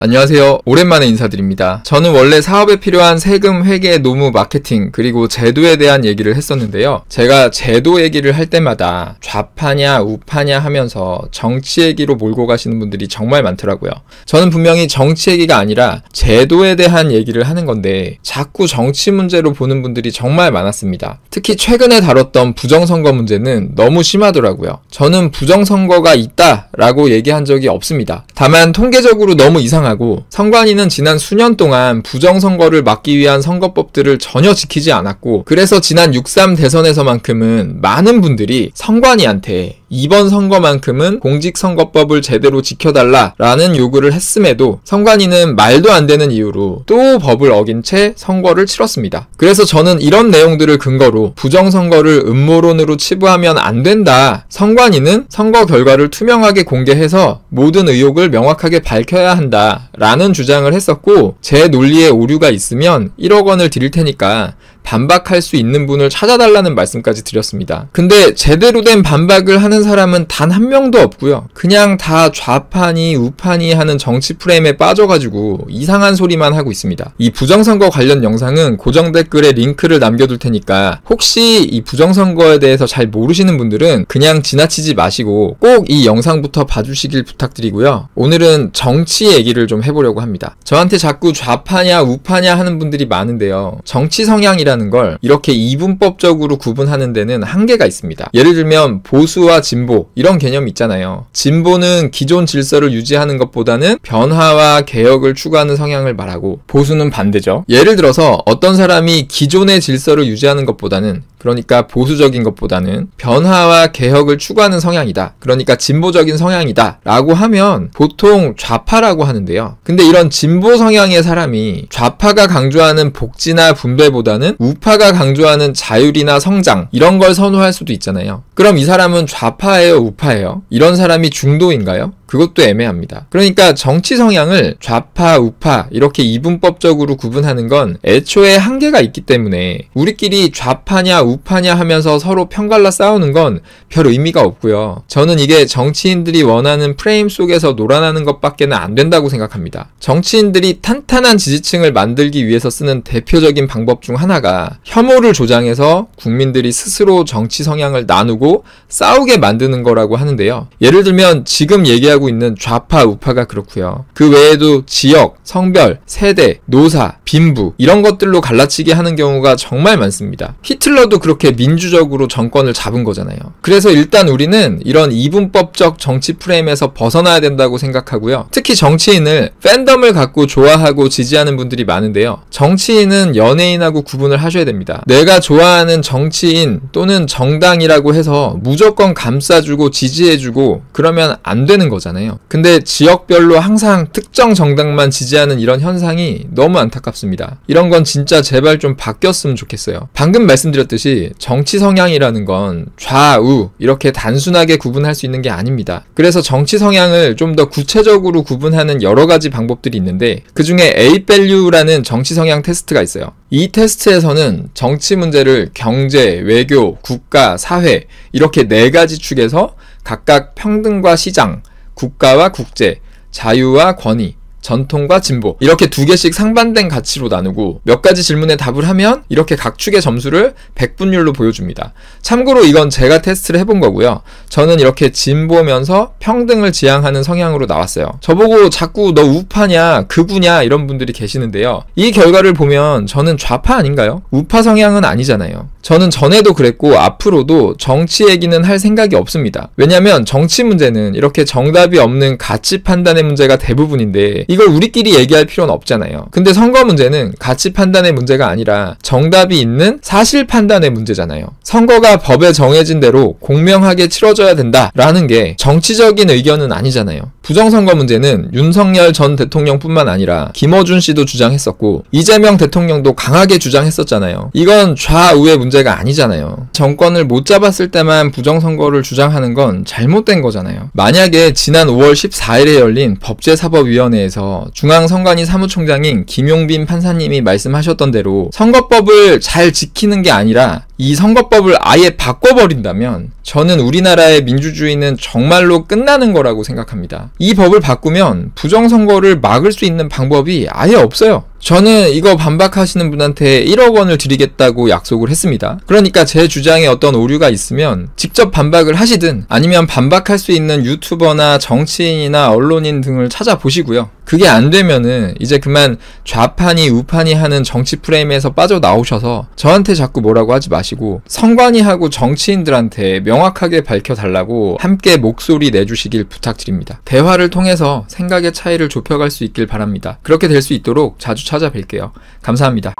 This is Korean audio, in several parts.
안녕하세요. 오랜만에 인사드립니다. 저는 원래 사업에 필요한 세금, 회계, 노무, 마케팅, 그리고 제도에 대한 얘기를 했었는데요. 제가 제도 얘기를 할 때마다 좌파냐 우파냐 하면서 정치 얘기로 몰고 가시는 분들이 정말 많더라고요. 저는 분명히 정치 얘기가 아니라 제도에 대한 얘기를 하는 건데 자꾸 정치 문제로 보는 분들이 정말 많았습니다. 특히 최근에 다뤘던 부정선거 문제는 너무 심하더라고요. 저는 부정선거가 있다라고 얘기한 적이 없습니다. 다만 통계적으로 너무 이상하고 선관위는 지난 수년 동안 부정선거를 막기 위한 선거법들을 전혀 지키지 않았고, 그래서 지난 6.3 대선에서만큼은 많은 분들이 선관위한테 이번 선거만큼은 공직선거법을 제대로 지켜달라라는 요구를 했음에도 선관위는 말도 안 되는 이유로 또 법을 어긴 채 선거를 치렀습니다. 그래서 저는 이런 내용들을 근거로 부정선거를 음모론으로 치부하면 안 된다. 선관위는 선거 결과를 투명하게 공개해서 모든 의혹을 명확하게 밝혀야 한다. 라는 주장을 했었고, 제 논리에 오류가 있으면 1억 원을 드릴 테니까 반박할 수 있는 분을 찾아달라는 말씀까지 드렸습니다. 근데 제대로 된 반박을 하는 사람은 단 한 명도 없고요. 그냥 다 좌파니 우파니 하는 정치 프레임에 빠져가지고 이상한 소리만 하고 있습니다. 이 부정선거 관련 영상은 고정 댓글에 링크를 남겨둘 테니까 혹시 이 부정선거에 대해서 잘 모르시는 분들은 그냥 지나치지 마시고 꼭 이 영상부터 봐주시길 부탁드리고요. 오늘은 정치 얘기를 좀 해보려고 합니다. 저한테 자꾸 좌파냐 우파냐 하는 분들이 많은데요. 정치 성향이라는 걸 이렇게 이분법적으로 구분하는 데는 한계가 있습니다. 예를 들면 보수와 진보 이런 개념이 있잖아요. 진보는 기존 질서를 유지하는 것보다는 변화와 개혁을 추구하는 성향을 말하고, 보수는 반대죠. 예를 들어서 어떤 사람이 기존의 질서를 유지하는 것보다는, 그러니까 보수적인 것보다는 변화와 개혁을 추구하는 성향이다. 그러니까 진보적인 성향이다. 라고 하면 보통 좌파라고 하는데요. 근데 이런 진보 성향의 사람이 좌파가 강조하는 복지나 분배보다는 우파가 강조하는 자율이나 성장 이런 걸 선호할 수도 있잖아요. 그럼 이 사람은 좌파예요, 우파예요? 이런 사람이 중도인가요? 그것도 애매합니다. 그러니까 정치 성향을 좌파, 우파 이렇게 이분법적으로 구분하는 건 애초에 한계가 있기 때문에 우리끼리 좌파냐 우파냐 하면서 서로 편갈라 싸우는 건 별 의미가 없고요. 저는 이게 정치인들이 원하는 프레임 속에서 놀아나는 것밖에는 안 된다고 생각합니다. 정치인들이 탄탄한 지지층을 만들기 위해서 쓰는 대표적인 방법 중 하나가 혐오를 조장해서 국민들이 스스로 정치 성향을 나누고 싸우게 만드는 거라고 하는데요. 예를 들면 지금 얘기하고 있는 좌파, 우파가 그렇고요. 그 외에도 지역, 성별, 세대, 노사, 빈부 이런 것들로 갈라치게 하는 경우가 정말 많습니다. 히틀러도 그렇게 민주적으로 정권을 잡은 거잖아요. 그래서 일단 우리는 이런 이분법적 정치 프레임에서 벗어나야 된다고 생각하고요. 특히 정치인을 팬덤을 갖고 좋아하고 지지하는 분들이 많은데요. 정치인은 연예인하고 구분을 하셔야 됩니다. 내가 좋아하는 정치인 또는 정당이라고 해서 무조건 감싸주고 지지해주고 그러면 안 되는 거잖아요. 근데 지역별로 항상 특정 정당만 지지하는 이런 현상이 너무 안타깝습니다. 이런 건 진짜 제발 좀 바뀌었으면 좋겠어요. 방금 말씀드렸듯이 정치 성향이라는 건 좌우 이렇게 단순하게 구분할 수 있는 게 아닙니다. 그래서 정치 성향을 좀 더 구체적으로 구분하는 여러 가지 방법들이 있는데, 그 중에 A-Value라는 정치 성향 테스트가 있어요. 이 테스트에서는 정치 문제를 경제, 외교, 국가, 사회 이렇게 4가지 축에서 각각 평등과 시장, 국가와 국제, 자유와 권위, 전통과 진보 이렇게 2개씩 상반된 가치로 나누고 몇 가지 질문에 답을 하면 이렇게 각 축의 점수를 100분율로 보여줍니다. 참고로 이건 제가 테스트를 해본 거고요. 저는 이렇게 진보면서 평등을 지향하는 성향으로 나왔어요. 저보고 자꾸 너 우파냐 극우냐 이런 분들이 계시는데요. 이 결과를 보면 저는 좌파 아닌가요? 우파 성향은 아니잖아요. 저는 전에도 그랬고 앞으로도 정치 얘기는 할 생각이 없습니다. 왜냐면 정치 문제는 이렇게 정답이 없는 가치 판단의 문제가 대부분인데 이걸 우리끼리 얘기할 필요는 없잖아요. 근데 선거 문제는 가치 판단의 문제가 아니라 정답이 있는 사실 판단의 문제잖아요. 선거가 법에 정해진 대로 공명하게 치러져야 된다라는 게 정치적인 의견은 아니잖아요. 부정선거 문제는 윤석열 전 대통령뿐만 아니라 김어준 씨도 주장했었고 이재명 대통령도 강하게 주장했었잖아요. 이건 좌우의 문제가 아니잖아요. 정권을 못 잡았을 때만 부정선거를 주장하는 건 잘못된 거잖아요. 만약에 지난 5월 14일에 열린 법제사법위원회에서 중앙선관위 사무총장인 김용빈 판사님이 말씀하셨던 대로 선거법을 잘 지키는 게 아니라 이 선거법을 아예 바꿔버린다면 저는 우리나라의 민주주의는 정말로 끝나는 거라고 생각합니다. 이 법을 바꾸면 부정선거를 막을 수 있는 방법이 아예 없어요. 저는 이거 반박하시는 분한테 1억 원을 드리겠다고 약속을 했습니다. 그러니까 제 주장에 어떤 오류가 있으면 직접 반박을 하시든 아니면 반박할 수 있는 유튜버나 정치인이나 언론인 등을 찾아보시고요. 그게 안 되면은 이제 그만 좌판이 우판이 하는 정치 프레임에서 빠져나오셔서 저한테 자꾸 뭐라고 하지 마시고 선관위하고 정치인들한테 명확하게 밝혀달라고 함께 목소리 내주시길 부탁드립니다. 대화를 통해서 생각의 차이를 좁혀갈 수 있길 바랍니다. 그렇게 될 수 있도록 자주 찾아뵐게요. 감사합니다.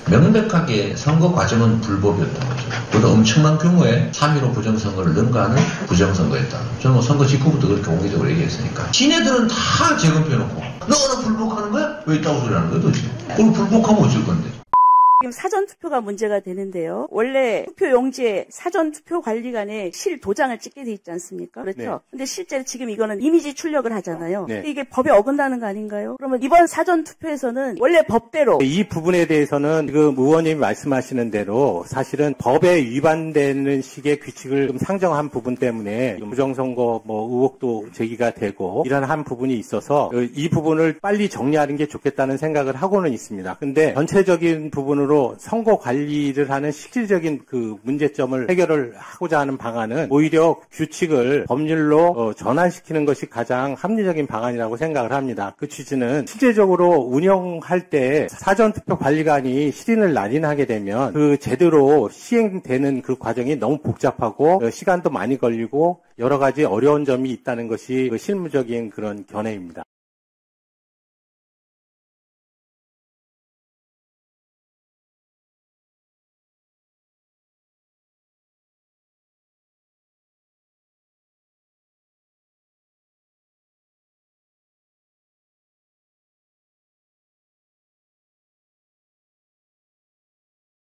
명백하게 선거 과정은 불법이었던 거죠. 그것도 엄청난 규모의 3.15 부정선거를 능가하는 부정선거였다. 저는 선거 직후부터 그렇게 공개적으로 얘기했으니까. 지네들은 다 재검표해놓고 너는 불복하는 거야? 왜 있다고 소리 하는 거야 도대체? 그걸 불복하면 어쩔 건데. 지금 사전투표가 문제가 되는데요. 원래 투표용지에 사전투표관리관에 실도장을 찍게 돼 있지 않습니까? 그렇죠? 네. 근데 실제로 지금 이거는 이미지 출력을 하잖아요. 네. 이게 법에 어긋나는 거 아닌가요? 그러면 이번 사전투표에서는 원래 법대로 이 부분에 대해서는 지금 의원님이 말씀하시는 대로 사실은 법에 위반되는 식의 규칙을 좀 상정한 부분 때문에 부정선거 의혹도 제기가 되고 이런 한 부분이 있어서 이 부분을 빨리 정리하는 게 좋겠다는 생각을 하고는 있습니다. 근데 전체적인 부분으로 선거 관리를 하는 실질적인 그 문제점을 해결을 하고자 하는 방안은 오히려 규칙을 법률로 전환시키는 것이 가장 합리적인 방안이라고 생각을 합니다. 그 취지는 실제적으로 운영할 때 사전투표 관리관이 실인을 날인하게 되면 그 제대로 시행되는 그 과정이 너무 복잡하고 시간도 많이 걸리고 여러 가지 어려운 점이 있다는 것이 실무적인 그런 견해입니다.